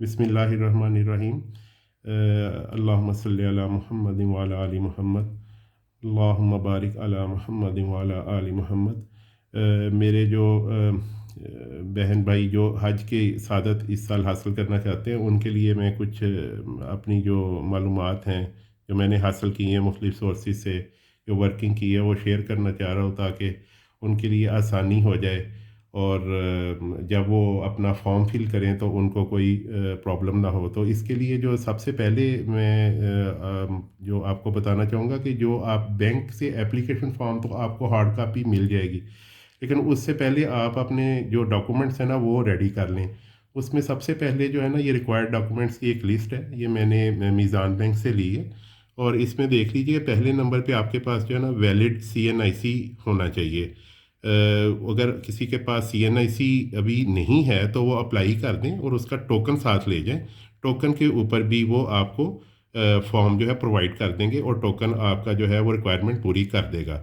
बिस्मिल्लाहिर्रहमानिर्रहीम। अल्लाहुम्मा सल्लि अला मुहम्मदिन व अला आलि मुहम्मद। अल्लाहुम्मा बारिक अला मुहम्मदिन व अला आलि मुहम्मद। मेरे जो बहन भाई जो हज के सादत इस साल हासिल करना चाहते हैं, उनके लिए मैं कुछ अपनी जो मालूमात हैं जो मैंने हासिल की हैं मुख्तलिफ़ सोर्सेज से, जो वर्किंग की है, वो शेयर करना चाह रहा हूँ ताकि उनके लिए आसानी हो जाए। और जब वो अपना फॉर्म फिल करें तो उनको कोई प्रॉब्लम ना हो। तो इसके लिए जो सबसे पहले मैं जो आपको बताना चाहूँगा कि जो आप बैंक से एप्लीकेशन फॉर्म, तो आपको हार्ड कापी मिल जाएगी, लेकिन उससे पहले आप अपने जो डॉक्यूमेंट्स हैं ना वो रेडी कर लें। उसमें सबसे पहले जो है ना, ये रिक्वायर्ड डॉक्यूमेंट्स की एक लिस्ट है, ये मैंने मीज़ान बैंक से ली है। और इसमें देख लीजिए, पहले नंबर पे आपके पास जो है ना वैलिड CNIC होना चाहिए। अगर किसी के पास CNIC अभी नहीं है तो वो अप्लाई कर दें और उसका टोकन साथ ले जाएं। टोकन के ऊपर भी वो आपको फॉर्म जो है प्रोवाइड कर देंगे और टोकन आपका जो है वो रिक्वायरमेंट पूरी कर देगा।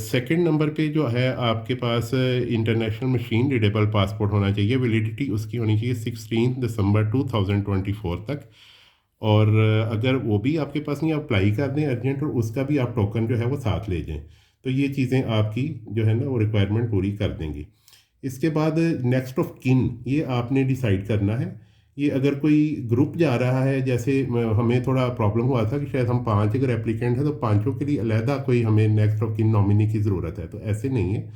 सेकंड नंबर पे जो है आपके पास इंटरनेशनल मशीन रीडेबल पासपोर्ट होना चाहिए। वैलिडिटी उसकी होनी चाहिए 16 दिसंबर 2024 तक। और अगर वो भी आपके पास नहीं, अप्लाई कर दें अर्जेंट, और उसका भी आप टोकन जो है वो साथ ले जाएं। तो ये चीज़ें आपकी जो है ना वो रिक्वायरमेंट पूरी कर देंगी। इसके बाद नेक्स्ट ऑफ किन, ये आपने डिसाइड करना है। ये अगर कोई ग्रुप जा रहा है, जैसे हमें थोड़ा प्रॉब्लम हुआ था कि शायद हम पांच अगर एप्लीकेंट हैं तो पांचों के लिए अलहदा कोई हमें नेक्स्ट ऑफ किन नॉमिनी की ज़रूरत है, तो ऐसे नहीं है।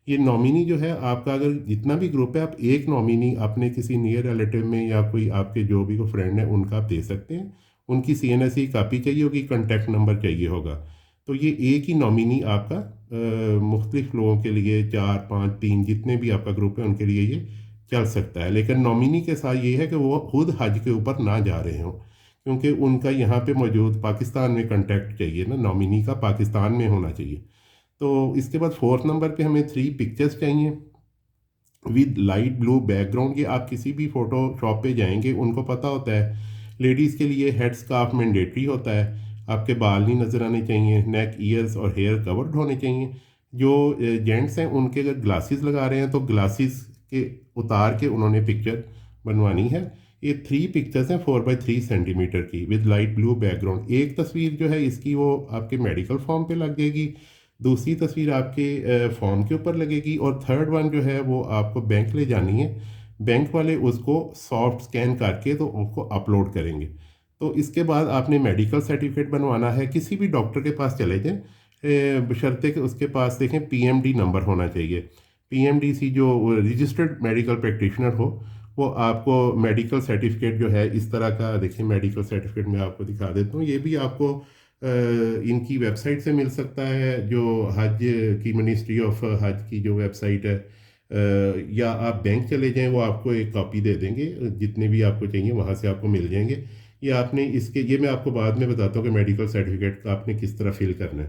ये नॉमिनी जो है आपका, अगर जितना भी ग्रुप है, आप एक नॉमिनी अपने किसी नियर रिलेटिव में या कोई आपके जो भी को फ्रेंड है उनका आप दे सकते हैं। उनकी CNSE कापी चाहिए होगी, कॉन्टैक्ट नंबर चाहिए होगा। तो ये एक ही नॉमिनी आपका मुख्तलिफ लोगों के लिए, चार पाँच तीन जितने भी आपका ग्रुप है उनके लिए ये चल सकता है। लेकिन नॉमिनी के साथ ये है कि वो खुद हज के ऊपर ना जा रहे हों, क्योंकि उनका यहाँ पे मौजूद पाकिस्तान में कॉन्टैक्ट चाहिए ना, नॉमिनी का पाकिस्तान में होना चाहिए। तो इसके बाद फोर्थ नंबर पे हमें 3 पिक्चर्स चाहिए विद लाइट ब्लू बैकग्राउंड। ये आप किसी भी फोटो शॉप पे जाएंगे, उनको पता होता है लेडीज़ के लिए हेड स्कार्फ मैंडेटरी होता है। आपके बाल नहीं नज़र आने चाहिए, नेक ईयर्स और हेयर कवर्ड होने चाहिए। जो जेंट्स हैं उनके अगर ग्लासेस लगा रहे हैं तो ग्लासेस के उतार के उन्होंने पिक्चर बनवानी है। ये 3 पिक्चर्स हैं 4x3 सेंटीमीटर की विद लाइट ब्लू बैकग्राउंड। एक तस्वीर जो है इसकी वो आपके मेडिकल फॉर्म पे लग जाएगी, दूसरी तस्वीर आपके फॉर्म के ऊपर लगेगी, और थर्ड वन जो है वो आपको बैंक ले जानी है। बैंक वाले उसको सॉफ्ट स्कैन करके तो उसको अपलोड करेंगे। तो इसके बाद आपने मेडिकल सर्टिफिकेट बनवाना है, किसी भी डॉक्टर के पास चले जाएं, बशर्ते कि उसके पास देखें PMD नंबर होना चाहिए। PMDC जो रजिस्टर्ड मेडिकल प्रैक्टिशनर हो, वो आपको मेडिकल सर्टिफिकेट जो है इस तरह का, देखिए मेडिकल सर्टिफिकेट मैं आपको दिखा देता हूँ। ये भी आपको इनकी वेबसाइट से मिल सकता है, जो हज की मिनिस्ट्री ऑफ हज की जो वेबसाइट है, या आप बैंक चले जाएं, वो आपको एक कॉपी दे देंगे, जितने भी आपको चाहिए वहाँ से आपको मिल जाएंगे। ये आपने इसके, ये मैं आपको बाद में बताता हूँ कि मेडिकल सर्टिफिकेट का आपने किस तरह फिल करना है।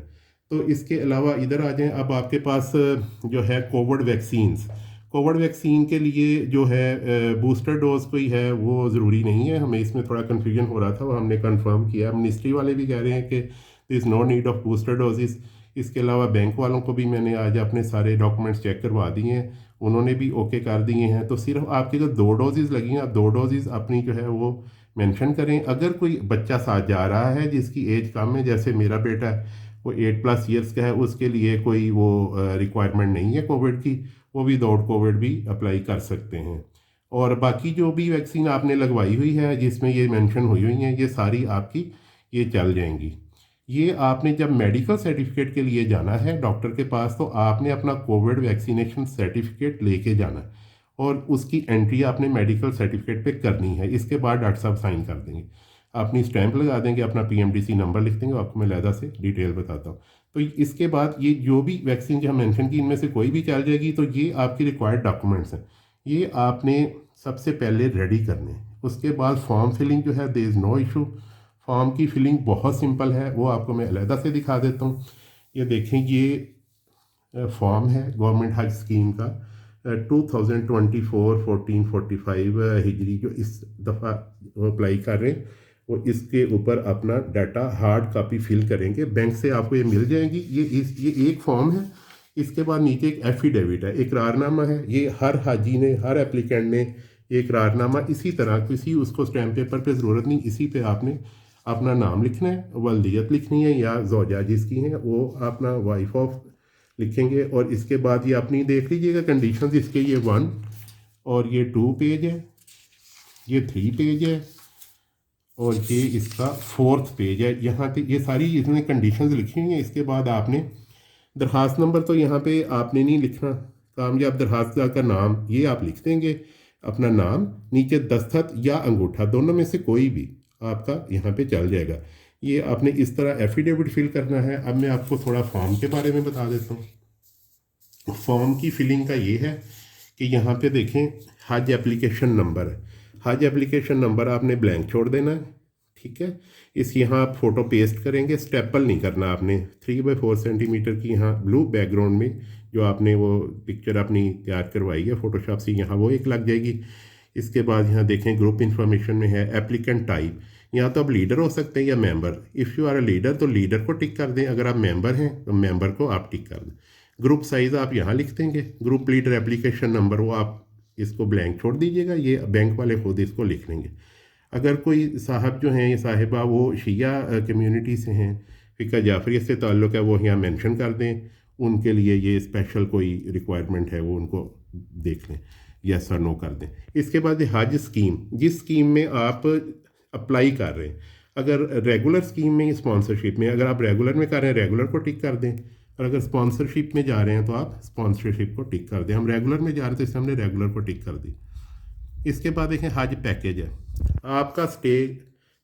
तो इसके अलावा इधर आ जाएं, अब आपके पास जो है कोविड वैक्सीन्स। कोविड वैक्सीन के लिए जो है बूस्टर डोज कोई है वो ज़रूरी नहीं है, हमें इसमें थोड़ा कन्फ्यूजन हो रहा था, वो हमने कंफर्म किया। मिनिस्ट्री वाले भी कह रहे हैं कि there is no need of booster doses. इसके अलावा बैंक वालों को भी मैंने आज अपने सारे डॉक्यूमेंट्स चेक करवा दिए हैं, उन्होंने भी ओके कर दिए हैं। तो सिर्फ आपके जो 2 डोजेज़ लगी हैं, आप 2 डोजेज़ अपनी जो है वो मेंशन करें। अगर कोई बच्चा साथ जा रहा है जिसकी एज कम है, जैसे मेरा बेटा है, वो 8+ ईयर्स का है, उसके लिए कोई वो रिक्वायरमेंट नहीं है कोविड की, वो विदाउट कोविड भी अप्लाई कर सकते हैं। और बाकी जो भी वैक्सीन आपने लगवाई हुई है जिसमें ये मेंशन हुई हुई हैं, ये सारी आपकी ये चल जाएंगी। ये आपने जब मेडिकल सर्टिफिकेट के लिए जाना है डॉक्टर के पास, तो आपने अपना कोविड वैक्सीनेशन सर्टिफिकेट लेके जाना है, और उसकी एंट्री आपने मेडिकल सर्टिफिकेट पे करनी है। इसके बाद डॉक्टर साहब साइन कर देंगे, अपनी स्टैंप लगा देंगे, अपना PMDC नंबर लिख देंगे, आपको मैं लहदा से डिटेल बताता हूँ। तो इसके बाद ये जो भी वैक्सीन जो हम मेंशन की, इनमें से कोई भी चल जाएगी। तो ये आपकी रिक्वायर्ड डॉक्यूमेंट्स हैं, ये आपने सबसे पहले रेडी करने हैं। उसके बाद फॉर्म फिलिंग जो है, there is no issue. Form की फिलिंग बहुत सिंपल है, वो आपको मैं अलहदा से दिखा देता हूँ। ये देखें, ये फॉर्म है गवर्नमेंट हज स्कीम का 2024 1445 हिजरी, जो इस दफ़ा अप्लाई कर रहे हैं, वो इसके ऊपर अपना डाटा हार्ड कापी फिल करेंगे। बैंक से आपको ये मिल जाएगी। ये एक फॉर्म है। इसके बाद नीचे एक एफिडेविट है, इकरारनामा है। ये हर हाजी ने, हर एप्लीकेंट ने ये इकरारनामा इसी तरह किसी उसको स्टैम्प पेपर पे ज़रूरत नहीं, इसी पे आपने अपना नाम लिखना है, वल्दियत लिखनी है या ज़ौजा जिसकी हैं वो अपना वाइफ ऑफ लिखेंगे। और इसके बाद ये अपनी देख लीजिएगा कंडीशंस इसके, ये 1 और ये 2 पेज है, ये 3 पेज है और ये इसका 4th पेज है। यहाँ पे ये सारी इसमें कंडीशंस लिखी हुई हैं। इसके बाद आपने दरख्वास्त नंबर तो यहाँ पे आपने नहीं लिखना, कामयाब दरख्वास्त का नाम ये आप लिख देंगे, अपना नाम, नीचे दस्तखत या अंगूठा दोनों में से कोई भी आपका यहाँ पे चल जाएगा। ये आपने इस तरह एफिडेविट फिल करना है। अब मैं आपको थोड़ा फॉर्म के बारे में बता देता हूँ। फॉर्म की फिलिंग का ये है कि यहाँ पे देखें हज एप्लीकेशन नंबर है, हज एप्लीकेशन नंबर आपने ब्लैंक छोड़ देना है, ठीक है। इस यहाँ आप फ़ोटो पेस्ट करेंगे, स्टेपल नहीं करना आपने। 3x4 सेंटीमीटर की यहाँ ब्लू बैकग्राउंड में जो आपने वो पिक्चर अपनी तैयार करवाई है फ़ोटोशॉप से, यहाँ वो एक लग जाएगी। इसके बाद यहाँ देखें ग्रुप इन्फॉर्मेशन में है एप्लीकेंट टाइप, यहाँ तो आप लीडर हो सकते हैं या member. If you are a leader तो लीडर को टिक कर दें, अगर आप मेंबर हैं तो मेंबर को आप टिक कर दें। ग्रुप साइज़ आप यहाँ लिख देंगे, ग्रुप लीडर एप्लीकेशन नंबर वो आप इसको ब्लैंक छोड़ दीजिएगा, ये बैंक वाले खुद इसको लिख लेंगे। अगर कोई साहब जो हैं, ये साहिबा वो शिया कम्युनिटी से हैं, फ़िका जाफरिया से ताल्लुक़ है, वो यहाँ मेंशन कर दें, उनके लिए ये स्पेशल कोई रिक्वायरमेंट है वो उनको देख लें, यस और नो कर दें। इसके बाद हज स्कीम, जिस स्कीम में आप अप्लाई कर रहे हैं, अगर रेगुलर स्कीम में स्पॉन्सरशिप में अगर आप रेगुलर में कर रहे हैं रेगुलर को टिक कर दें, और अगर स्पॉन्सरशिप में जा रहे हैं तो आप स्पॉन्सरशिप को टिक कर दें। हम रेगुलर में जा रहे थे इसलिए हमने रेगुलर को टिक कर दी। इसके बाद देखें हज पैकेज है, आपका स्टे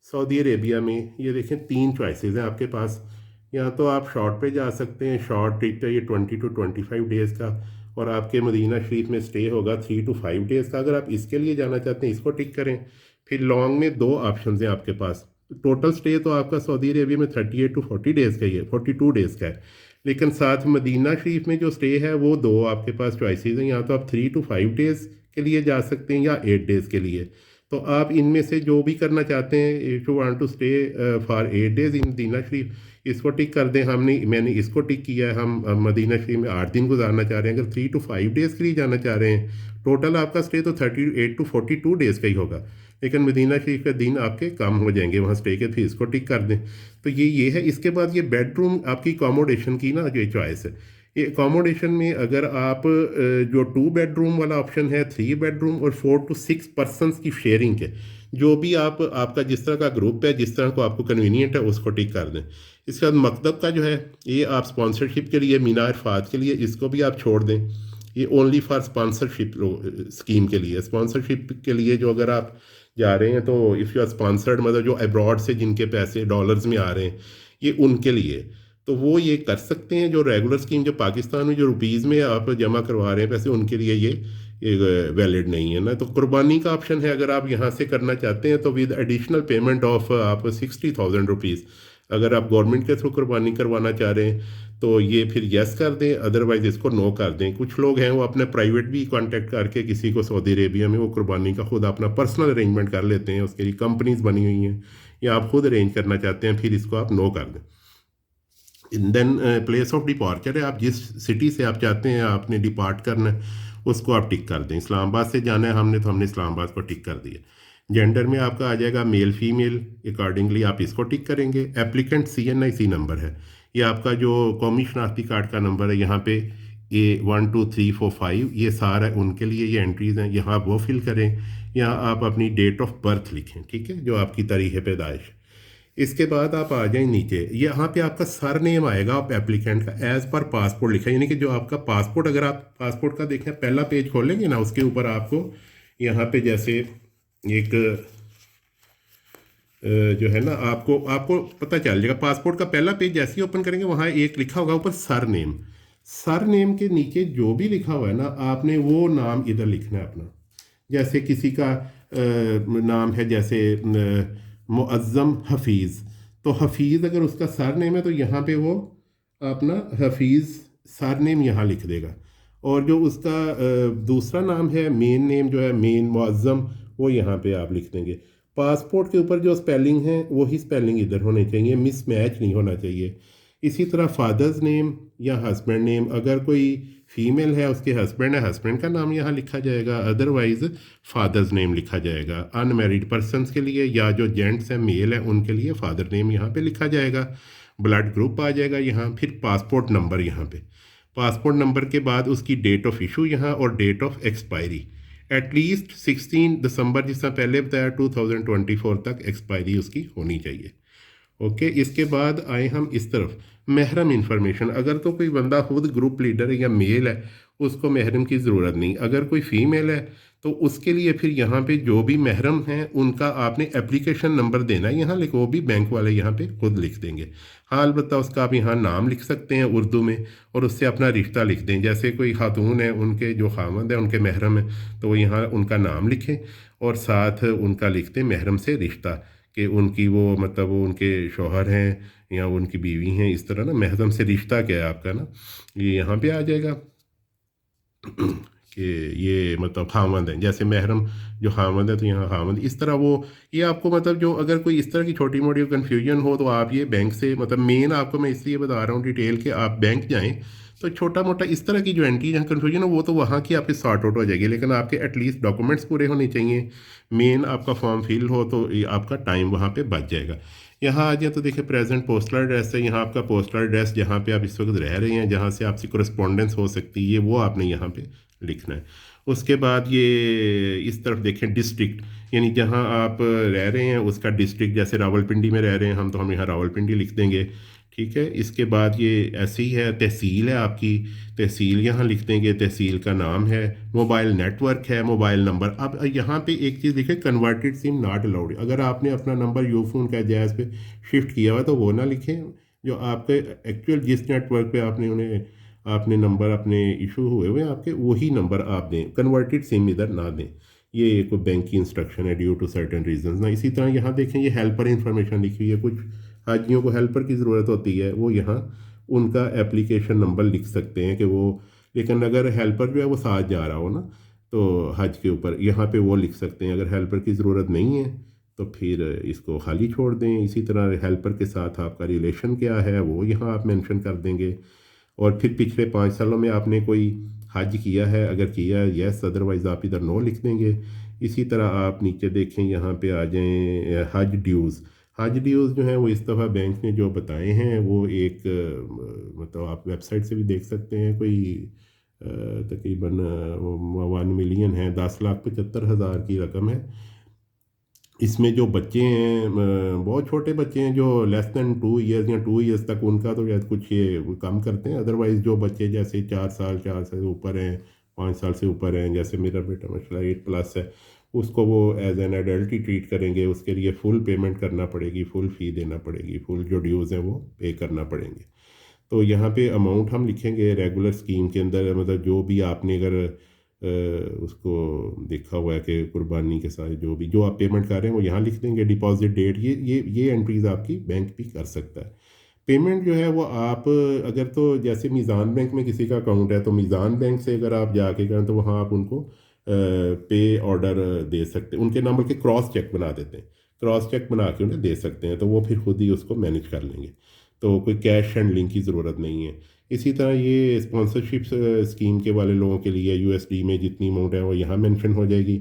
सऊदी अरेबिया में, ये देखें 3 चॉइसेस हैं आपके पास। या तो आप शॉर्ट पे जा सकते हैं, शॉर्ट ट्रिप है ये 20 to 25 डेज़ का, और आपके मदीना शरीफ में स्टे होगा 3 to 5 डेज़ का। अगर आप इसके लिए जाना चाहते हैं इसको टिक करें। फिर लॉन्ग में 2 ऑप्शन हैं आपके पास। टोटल स्टे तो आपका सऊदी अरेबिया में 38 to 40 डेज़ का ही है, 42 डेज़ का है, लेकिन साथ मदीना शरीफ में जो स्टे है वो 2 आपके पास चॉइसेस हैं। या तो आप 3 to 5 डेज़ के लिए जा सकते हैं या 8 डेज़ के लिए। तो आप इनमें से जो भी करना चाहते हैं, if you want to stay for 8 days in Madina Sharif, इसको टिक कर दें। मैंने इसको टिक किया है। हम मदीना शरीफ में 8 दिन गुजारना चाह रहे हैं। अगर 3 to 5 डेज़ के लिए जाना चाह रहे हैं, टोटल आपका स्टे तो 38 to 42 डेज़ का ही होगा, लेकिन मदीना शरीफ के दिन आपके कम हो जाएंगे वहाँ स्टे के, फिर इसको टिक कर दें। तो ये है। इसके बाद ये बेडरूम आपकी अकोमोडेशन की ना जो चॉइस है, ये अकोमोडेशन में अगर आप जो 2 बेडरूम वाला ऑप्शन है, 3 बेडरूम और 4 to 6 पर्सनस की शेयरिंग है, जो भी आपका जिस तरह का ग्रुप है, जिस तरह को आपको कन्वीनियंट है उसको टिक कर दें। इसके बाद मकतब का जो है ये आप स्पॉन्सरशिप के लिए, मीना इरफात के लिए, इसको भी आप छोड़ दें। ये ओनली फॉर स्पॉन्सरशिप स्कीम के लिए, स्पॉन्सरशिप के लिए जो अगर आप जा रहे हैं तो इफ़ यू आर स्पॉन्सर्ड, मतलब जो अब्रॉड से जिनके पैसे डॉलर्स में आ रहे हैं, ये उनके लिए तो वो ये कर सकते हैं। जो रेगुलर स्कीम जो पाकिस्तान में जो रुपीज़ में आप जमा करवा रहे हैं पैसे, उनके लिए ये वैलिड नहीं है ना। तो कुर्बानी का ऑप्शन है, अगर आप यहाँ से करना चाहते हैं तो विद एडिशनल पेमेंट ऑफ आप 60,000 रुपीज़, अगर आप गवर्नमेंट के थ्रू कुर्बानी करवाना चाह रहे हैं तो ये फिर यस कर दें, अदरवाइज़ इसको नो कर दें। कुछ लोग हैं वो अपने प्राइवेट भी कांटेक्ट करके किसी को सऊदी अरेबिया में वो कुर्बानी का खुद अपना पर्सनल अरेंजमेंट कर लेते हैं, उसके लिए कंपनीज बनी हुई हैं, या आप खुद अरेंज करना चाहते हैं, फिर इसको आप नो कर दें। देन प्लेस ऑफ डिपार्चर है, आप जिस सिटी से आप चाहते हैं आपने डिपार्ट करना है उसको आप टिक कर दें। इस्लामाबाद से जाना है हमने, तो हमने इस्लामाबाद को टिक कर दिया। जेंडर में आपका आ जाएगा मेल फीमेल, अकॉर्डिंगली आप इसको टिक करेंगे। एप्लीकेंट CNIC नंबर है, ये आपका जो कौमी शनाख्ती कार्ड का नंबर है, यहाँ पे ये 1 2 3 4 5 ये सारा उनके लिए ये एंट्रीज़ हैं, यहाँ आप वो फिल करें। यहाँ आप अपनी डेट ऑफ बर्थ लिखें, ठीक है, जो आपकी तारीख़ पैदाइश। इसके बाद आप आ जाएं नीचे, यहाँ पे आपका सर नेम आएगा आप एप्लीकेंट का, एज़ पर पासपोर्ट लिखा है, यानी कि जो आपका पासपोर्ट, अगर आप पासपोर्ट का देखें पहला पेज खोलेंगे ना, उसके ऊपर आपको यहाँ पे जैसे एक जो है ना, आपको पता चल जाएगा। पासपोर्ट का पहला पेज जैसे ही ओपन करेंगे वहाँ एक लिखा होगा ऊपर सर नेम। सर नेम के नीचे जो भी लिखा हुआ है ना, आपने वो नाम इधर लिखना है अपना। जैसे किसी का नाम है जैसे मुअज़्ज़म हफीज़, तो हफीज़ अगर उसका सर नेम है तो यहाँ पे वो अपना हफीज़ सर नेम यहाँ लिख देगा। और जो उसका दूसरा नाम है, मेन नेम जो है, मेन मुअज़्ज़म, वो यहाँ पे आप लिख देंगे। पासपोर्ट के ऊपर जो स्पेलिंग है वही स्पेलिंग इधर होने चाहिए, मिसमैच नहीं होना चाहिए। इसी तरह फादर्स नेम या हस्बैंड नेम, अगर कोई फीमेल है उसके हस्बैंड है, हस्बैंड का नाम यहाँ लिखा जाएगा, अदरवाइज फादर्स नेम लिखा जाएगा। अनमैरिड पर्सनस के लिए या जो जेंट्स हैं मेल हैं उनके लिए फादर नेम यहाँ पे लिखा जाएगा। ब्लड ग्रुप आ जाएगा यहाँ, फिर पासपोर्ट नंबर यहाँ पे, पासपोर्ट नंबर के बाद उसकी डेट ऑफ इशू यहाँ और डेट ऑफ एक्सपायरी, एटलीस्ट 16 दिसंबर, जिसका पहले बताया 2024 तक एक्सपायरी उसकी होनी चाहिए। ओके, इसके बाद आए हम इस तरफ महरम इंफॉर्मेशन। अगर तो कोई बंदा खुद ग्रुप लीडर है या मेल है उसको महरम की ज़रूरत नहीं, अगर कोई फ़ीमेल है तो उसके लिए फिर यहाँ पे जो भी महरम हैं उनका आपने एप्लीकेशन नंबर देना है यहाँ लिखो, वो भी बैंक वाले यहाँ पे खुद लिख देंगे। हाँ, अलबत्ता उसका आप यहाँ नाम लिख सकते हैं उर्दू में और उससे अपना रिश्ता लिख दें। जैसे कोई खातून है उनके जो खामद है उनके महरम है तो वो यहाँ उनका नाम लिखें और साथ उनका लिख दें महरम से रिश्ता, कि उनकी वो मतलब वो उनके शौहर हैं या उनकी बीवी हैं, इस तरह ना महरम से रिश्ता क्या है आपका ना, ये यहाँ पे आ जाएगा कि ये मतलब खामद है, जैसे महरम जो खामद है तो यहाँ खामद, इस तरह वो ये आपको मतलब जो अगर कोई इस तरह की छोटी मोटी कन्फ्यूजन हो तो आप ये बैंक से मतलब मेन आपको मैं इसलिए बता रहा हूँ डिटेल के आप बैंक जाएँ तो छोटा मोटा इस तरह की जो एंट्री जहाँ कन्फ्यूजन हो वो तो वहाँ की आपकी सॉर्ट आउट हो जाएगी, लेकिन आपके एटलीस्ट डॉक्यूमेंट्स पूरे होने चाहिए, मेन आपका फॉर्म फिल हो तो ये आपका टाइम वहाँ पे बच जाएगा। यहाँ आ जाए तो देखिए प्रेजेंट पोस्टल एड्रेस है, यहाँ आपका पोस्टल एड्रेस जहाँ पे आप इस वक्त रह रहे हैं जहाँ से आपसे कोरेस्पोंडेंस हो सकती है वो आपने यहाँ पे लिखना है। उसके बाद ये इस तरफ देखें डिस्ट्रिक्ट, यानी जहाँ आप रह रहे हैं उसका डिस्ट्रिक्ट, जैसे रावलपिंडी में रह रहे हैं हम तो हम यहाँ रावलपिंडी लिख देंगे, ठीक है। इसके बाद ये ऐसे ही है, तहसील है आपकी, तहसील यहाँ लिख देंगे, तहसील का नाम है, मोबाइल नेटवर्क है, मोबाइल नंबर। अब यहाँ पे एक चीज़ लिखे कन्वर्टेड सिम नॉट अलाउड, अगर आपने अपना नंबर यूफोन का जायज़ पे शिफ्ट किया हुआ तो वो ना लिखें, जो आपके एक्चुअल जिस नेटवर्क पे आपने उन्हें आपने नंबर अपने इशू हुए हुए आपके वही नंबर आप दें, कन्वर्टेड सिम इधर ना दें। ये एक बैंक की इंस्ट्रक्शन है ड्यू टू सर्टेन रीजंस ना। इसी तरह यहाँ देखें ये हेल्पर इंफॉर्मेशन लिखी हुई है, कुछ हाजियों को हेल्पर की ज़रूरत होती है वो यहाँ उनका एप्लीकेशन नंबर लिख सकते हैं कि वो, लेकिन अगर हेल्पर जो है वो साथ जा रहा हो ना तो हज के ऊपर यहाँ पे वो लिख सकते हैं। अगर हेल्पर की ज़रूरत नहीं है तो फिर इसको खाली छोड़ दें। इसी तरह हेल्पर के साथ आपका रिलेशन क्या है वो यहाँ आप मेंशन कर देंगे। और फिर पिछले 5 सालों में आपने कोई हज किया है, अगर किया है यस, अदरवाइज़ आप इधर नो लिख देंगे। इसी तरह आप नीचे देखें यहाँ पे आ जाएं हज ड्यूज़। हज ड्यूज़ जो है वो इस दफ़ा बैंक ने जो बताए हैं वो एक मतलब आप वेबसाइट से भी देख सकते हैं, कोई तकरीबन 1 मिलियन है, 10,75,000 की रकम है। इसमें जो बच्चे हैं बहुत छोटे बच्चे हैं जो लेस दैन 2 ईयर्स या 2 ईयर्स तक, उनका तो शायद कुछ ये कम करते हैं, अदरवाइज़ जो बच्चे जैसे 4 साल से ऊपर हैं, 5 साल से ऊपर हैं, जैसे मेरा बेटा माशाल्लाह 8+ है, उसको वो एज एन एडल्ट ही ट्रीट करेंगे। उसके लिए फ़ुल पेमेंट करना पड़ेगी, फ़ुल फ़ी देना पड़ेगी, फुल जो ड्यूज़ हैं वो पे करना पड़ेंगे। तो यहाँ पे अमाउंट हम लिखेंगे रेगुलर स्कीम के अंदर, मतलब जो भी आपने अगर उसको देखा हुआ है कि कुर्बानी के साथ जो आप पेमेंट कर रहे हैं वो यहाँ लिख देंगे। डिपॉजिट डेट ये एंट्रीज़ आपकी बैंक भी कर सकता है। पेमेंट जो है वो आप अगर तो जैसे मीज़ान बैंक में किसी का अकाउंट है तो मीज़ान बैंक से अगर आप जाके करें तो वहाँ आप उनको पे ऑर्डर दे सकते हैं, उनके नाम बल्कि क्रॉस चेक बना देते हैं, क्रॉस चेक बना के उन्हें दे सकते हैं तो वो फिर खुद ही उसको मैनेज कर लेंगे, तो कोई कैश हैंडलिंग की ज़रूरत नहीं है। इसी तरह ये स्पॉन्सरशिप स्कीम के वाले लोगों के लिए यूएसडी में जितनी अमाउंट है वो यहाँ मेंशन हो जाएगी।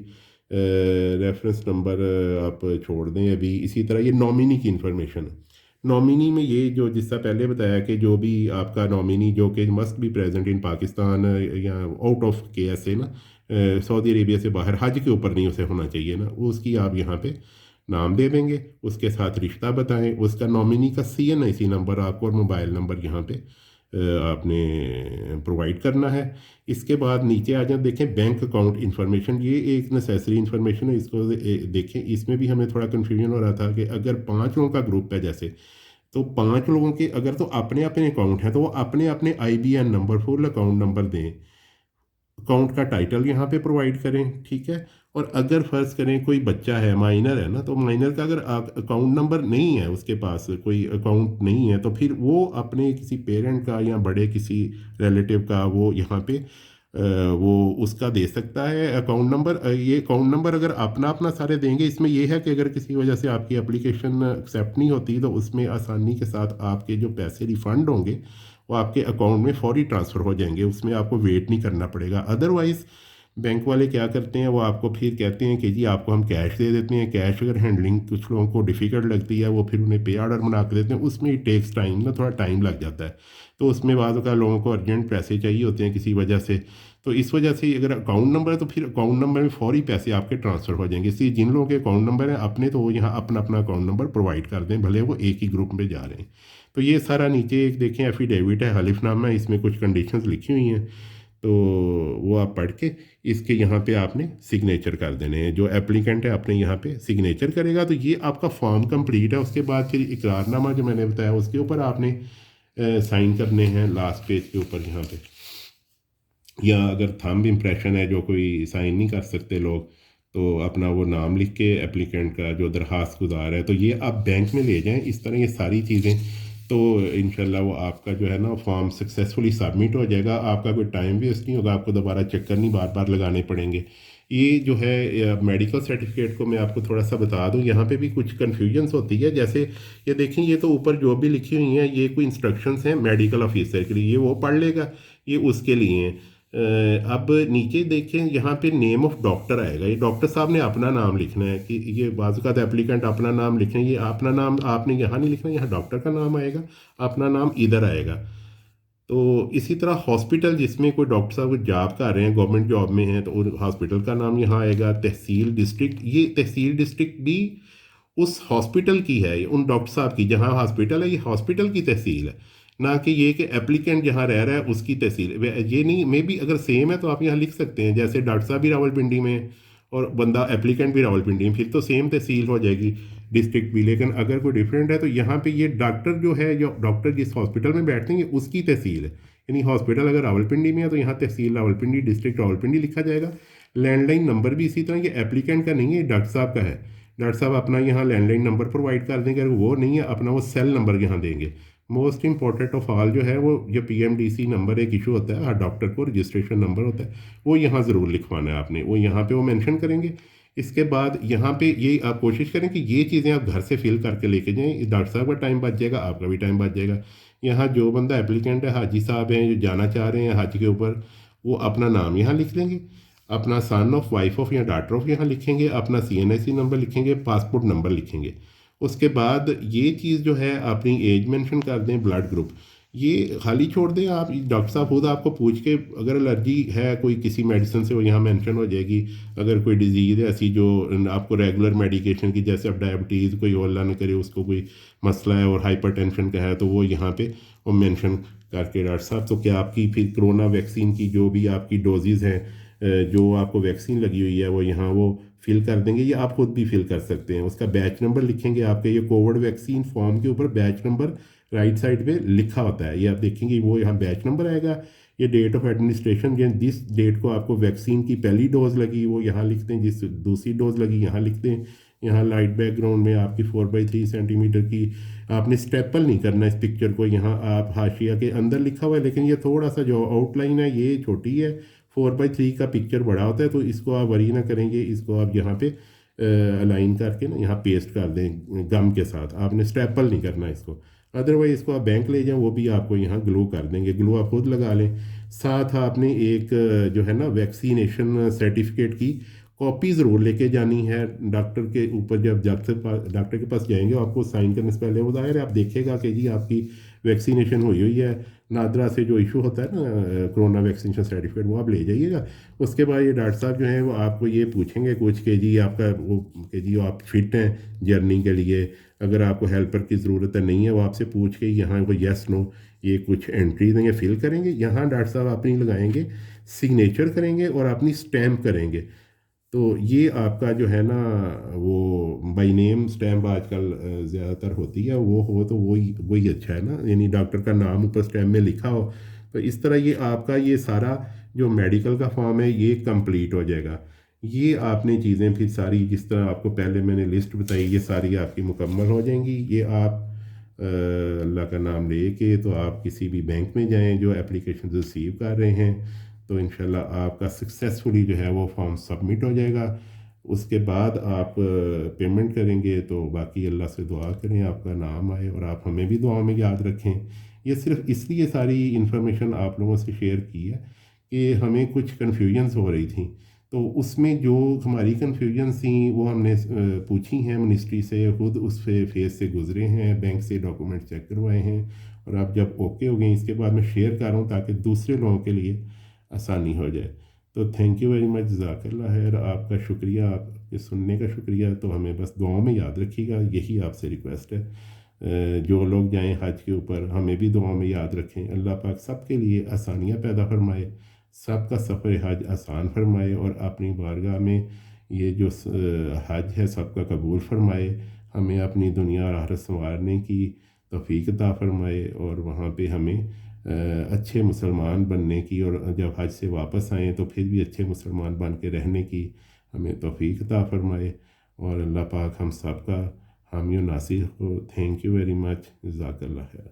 रेफरेंस नंबर आप छोड़ दें अभी। इसी तरह ये नॉमिनी की इंफॉर्मेशन है। नॉमिनी में ये जो जिसका पहले बताया कि जो भी आपका नॉमिनी जो कि must be present in Pakistan या आउट ऑफ के ऐसे ना सऊदी अरेबिया से बाहर, हज के ऊपर नहीं उसे होना चाहिए ना, उसकी आप यहाँ पे नाम दे देंगे, उसके साथ रिश्ता बताएं, उसका नॉमिनी का CNIC नंबर आपको और मोबाइल नंबर यहाँ पे आपने प्रोवाइड करना है। इसके बाद नीचे आ जाए देखें बैंक अकाउंट इन्फॉर्मेशन, ये एक नेसेसरी इन्फॉर्मेशन है, इसको देखें। इसमें भी हमें थोड़ा कन्फ्यूजन हो रहा था कि अगर 5 लोगों का ग्रुप है जैसे, तो 5 लोगों के अगर तो अपने अपने अकाउंट हैं तो वो अपने अपने IBN number, full account number दें, अकाउंट का टाइटल यहाँ पे प्रोवाइड करें, ठीक है। और अगर फ़र्ज़ करें कोई बच्चा है, माइनर है ना, तो माइनर का अगर अकाउंट नंबर नहीं है, उसके पास कोई अकाउंट नहीं है, तो फिर वो अपने किसी पेरेंट का या बड़े किसी रिलेटिव का वो यहाँ पे वो उसका दे सकता है अकाउंट नंबर। ये अकाउंट नंबर अगर अपना अपना सारे देंगे, इसमें यह है कि अगर किसी वजह से आपकी एप्लीकेशन एक्सेप्ट नहीं होती तो उसमें आसानी के साथ आपके जो पैसे रिफ़ंड होंगे वो आपके अकाउंट में फौरी ट्रांसफ़र हो जाएंगे, उसमें आपको वेट नहीं करना पड़ेगा। अदरवाइज़ बैंक वाले क्या करते हैं, वो आपको फिर कहते हैं कि जी आपको हम कैश दे देते हैं। कैश अगर हैंडलिंग कुछ लोगों को डिफ़िकल्ट लगती है, वो फिर उन्हें पे ऑर्डर बना के देते हैं, उसमें ही टेक्स टाइम ना, थोड़ा टाइम लग जाता है। तो उसमें बाद का लोगों को अर्जेंट पैसे चाहिए होते हैं किसी वजह से, तो इस वजह से अगर अकाउंट नंबर है तो फिर अकाउंट नंबर में फौरी पैसे आपके ट्रांसफ़र हो जाएंगे। इसलिए जिन लोगों के अकाउंट नंबर हैं अपने, तो वो यहाँ अपना अपना अकाउंट नंबर प्रोवाइड कर दें, भले वो एक ही ग्रुप में जा रहे हैं। तो ये सारा नीचे एक देखें एफिडेविट है, हलीफनामा है, इसमें कुछ कंडीशंस लिखी हुई हैं, तो वो आप पढ़ के इसके यहाँ पे आपने सिग्नेचर कर देने हैं। जो एप्लीकेंट है अपने यहाँ पे सिग्नेचर करेगा, तो ये आपका फॉर्म कंप्लीट है। उसके बाद फिर इकरारनामा जो मैंने बताया उसके ऊपर आपने साइन करने हैं लास्ट पेज के ऊपर यहाँ पे। या अगर थंब इम्प्रेशन है, जो कोई साइन नहीं कर सकते लोग, तो अपना वो नाम लिख के एप्लीकेंट का जो दरख्वास्त गुजार है, तो ये आप बैंक में ले जाएं। इस तरह ये सारी चीज़ें, तो इंशाल्लाह वो आपका जो है ना फॉर्म सक्सेसफुली सबमिट हो जाएगा। आपका कोई टाइम वेस्ट नहीं होगा, आपको दोबारा चक्कर नहीं बार बार लगाने पड़ेंगे। ये जो है मेडिकल सर्टिफिकेट को मैं आपको थोड़ा सा बता दूं, यहाँ पे भी कुछ कन्फ्यूजन्स होती है। जैसे ये देखें, ये तो ऊपर जो भी लिखी हुई हैं ये कोई इंस्ट्रक्शंस हैं मेडिकल ऑफिसर के लिए, ये वो पढ़ लेगा, ये उसके लिए हैं। अब नीचे देखें, यहाँ पे नेम ऑफ डॉक्टर आएगा, ये डॉक्टर साहब ने अपना नाम लिखना है। कि ये बाज़ एप्लीकेंट अपना नाम लिखें, ये अपना नाम आपने यहाँ नहीं लिखना, यहाँ डॉक्टर का नाम आएगा, अपना नाम इधर आएगा। तो इसी तरह हॉस्पिटल जिसमें कोई डॉक्टर साहब कोई जॉब कर रहे हैं, गवर्नमेंट जॉब में हैं, तो हॉस्पिटल का नाम यहाँ आएगा। तहसील डिस्ट्रिक्ट, ये तहसील डिस्ट्रिक्ट भी उस हॉस्पिटल की है, उन डॉक्टर साहब की, जहाँ हॉस्पिटल है ये हॉस्पिटल की तहसील है, ना कि ये कि एप्लीकेंट जहाँ रह रहा है उसकी तहसील। ये नहीं, मे भी अगर सेम है तो आप यहाँ लिख सकते हैं, जैसे डॉक्टर साहब भी रावलपिंडी में है और बंदा एप्लीकेंट भी रावलपिंडी में, फिर तो सेम तहसील हो जाएगी, डिस्ट्रिक्ट भी। लेकिन अगर कोई डिफरेंट है तो यहाँ पे ये डॉक्टर जो है, जो डॉक्टर जिस हॉस्पिटल में बैठते हैं, ये उसकी तहसील है। यानी हॉस्पिटल अगर रावलपिंडी में है तो यहाँ तहसील रावलपिंडी, डिस्ट्रिक्ट रावलपिंडी लिखा जाएगा। लैंडलाइन नंबर भी इसी तरह, ये एप्लीकेंट का नहीं है, डॉक्टर साहब का है। डॉक्टर साहब अपना यहाँ लैंडलाइन नंबर प्रोवाइड कर देंगे, अगर वो नहीं है अपना वो सेल नंबर यहाँ देंगे। मोस्ट इंपॉर्टेंट ऑफ ऑल जो है वो ये पीएमडीसी नंबर एक इशू होता है, हर डॉक्टर को रजिस्ट्रेशन नंबर होता है, वो यहाँ ज़रूर लिखवाना है आपने, वो यहाँ पे वो मेंशन करेंगे। इसके बाद यहाँ पे ये आप कोशिश करें कि ये चीज़ें आप घर से फिल करके लेके जाएं, डॉक्टर साहब का टाइम बच जाएगा, आपका भी टाइम बच जाएगा। यहाँ जो बंदा एप्लीकेंट है, हाजी साहब हैं जो जाना चाह रहे हैं हज के ऊपर, वो अपना नाम यहाँ लिख लेंगे, अपना सन ऑफ, वाइफ ऑफ या डॉटर ऑफ यहाँ लिखेंगे, अपना सीएनआईसी नंबर लिखेंगे, पासपोर्ट नंबर लिखेंगे। उसके बाद ये चीज़ जो है अपनी एज मेंशन कर दें, ब्लड ग्रुप ये खाली छोड़ दें आप। डॉक्टर साहब खुद आपको पूछ के, अगर एलर्जी है कोई किसी मेडिसिन से, वो यहाँ मेंशन हो जाएगी। अगर कोई डिजीज़ है ऐसी जो आपको रेगुलर मेडिकेशन की, जैसे अब डायबिटीज़ कोई अल्लाह न करे उसको कोई मसला है और हाइपरटेंशन का है, तो वो यहाँ पे वो मेंशन करके डॉक्टर साहब, तो क्या आपकी फिर कोरोना वैक्सीन की जो भी आपकी डोजेज़ हैं, जो आपको वैक्सीन लगी हुई है, वो यहाँ वो फिल कर देंगे, या आप खुद भी फिल कर सकते हैं। उसका बैच नंबर लिखेंगे आपके, ये कोविड वैक्सीन फॉर्म के ऊपर बैच नंबर राइट साइड पे लिखा होता है, ये आप देखेंगे वो यहाँ बैच नंबर आएगा। ये डेट ऑफ एडमिनिस्ट्रेशन, जिस डेट को आपको वैक्सीन की पहली डोज लगी वो यहाँ लिखते हैं, जिस दूसरी डोज लगी यहाँ लिखते हैं। यहाँ लाइट बैकग्राउंड में आपकी 4x3 सेंटीमीटर की, आपने स्टेपल नहीं करना इस पिक्चर को, यहाँ आप हाशिया के अंदर लिखा हुआ है, लेकिन ये थोड़ा सा जो आउटलाइन है ये छोटी है, 4x3 का पिक्चर बड़ा होता है, तो इसको आप वरी ना करेंगे, इसको आप यहाँ पे अलाइन करके ना यहाँ पेस्ट कर दें गम के साथ, आपने स्टेपल नहीं करना इसको। अदरवाइज इसको आप बैंक ले जाएं, वो भी आपको यहाँ ग्लू कर देंगे, ग्लू आप खुद लगा लें। साथ आपने एक जो है ना वैक्सीनेशन सर्टिफिकेट की कॉपी ज़रूर लेके जानी है डॉक्टर के ऊपर। जब डॉक्टर के पास जाएंगे आपको साइन करने से पहले वो दायर है, आप देखेगा कि जी आपकी वैक्सीनेशन हुई हुई है। नादरा से जो इशू होता है ना कोरोना वैक्सीनेशन सर्टिफिकेट, वो आप ले जाइएगा। उसके बाद ये डॉक्टर साहब जो हैं वो आपको ये पूछेंगे कुछ कि जी आपका वो कि जी आप फिट हैं जर्नी के लिए, अगर आपको हेल्पर की ज़रूरत है नहीं है, वो आपसे पूछ के यहाँ वो येस नो ये कुछ एंट्री देंगे, फिल करेंगे। यहाँ डॉक्टर साहब अपनी लगाएंगे, सिग्नेचर करेंगे और अपनी स्टैम्प करेंगे। तो ये आपका जो है ना वो बाई नेम स्टैम्प आजकल ज़्यादातर होती है, वो हो तो वही वही अच्छा है ना, यानी डॉक्टर का नाम ऊपर स्टैम्प में लिखा हो। तो इस तरह ये आपका ये सारा जो मेडिकल का फॉर्म है ये कंप्लीट हो जाएगा। ये आपने चीज़ें फिर सारी जिस तरह आपको पहले मैंने लिस्ट बताई, ये सारी आपकी मुकम्मल हो जाएंगी। ये आप अल्लाह का नाम ले के तो आप किसी भी बैंक में जाएं जो एप्लीकेशन रिसीव कर रहे हैं, तो इंशाल्लाह आपका सक्सेसफुली जो है वो फॉर्म सबमिट हो जाएगा। उसके बाद आप पेमेंट करेंगे, तो बाकी अल्लाह से दुआ करें आपका नाम आए और आप हमें भी दुआ में याद रखें ये सिर्फ इसलिए सारी इन्फॉर्मेशन आप लोगों से शेयर की है कि हमें कुछ कन्फ्यूजन्स हो रही थी। तो उसमें जो हमारी कन्फ्यूजन्स थी वो हमने पूछी हैं मिनिस्ट्री से, खुद उस फेज़ से गुज़रे हैं, बैंक से डॉक्यूमेंट चेक करवाए हैं, और अब जब ओके हो गए इसके बाद मैं शेयर कर रहा हूँ ताकि दूसरे लोगों के लिए आसानी हो जाए। तो थैंक यू वेरी मच, जज़ाकल्लाह खैर, आपका शुक्रिया, आपके सुनने का शुक्रिया। तो हमें बस दुआओं में याद रखिएगा, यही आपसे रिक्वेस्ट है। जो लोग जाएं हज के ऊपर हमें भी दुआओं में याद रखें। अल्लाह पाक सबके लिए आसानियाँ पैदा फरमाए, सबका सफ़र हज आसान फरमाए, और अपनी बारगाह में ये जो हज है सबका कबूल फरमाए। हमें अपनी दुनिया और आखिरत संवारने की तौफीक अता फरमाए, और वहाँ पे हमें अच्छे मुसलमान बनने की, और जब हज से वापस आएँ तो फिर भी अच्छे मुसलमान बन के रहने की हमें तौफीक अता फरमाए। और अल्लाह पाक हम सब का हामी और नासिर हो। थैंक यू वेरी मच, जज़ाकल्लाह खैर।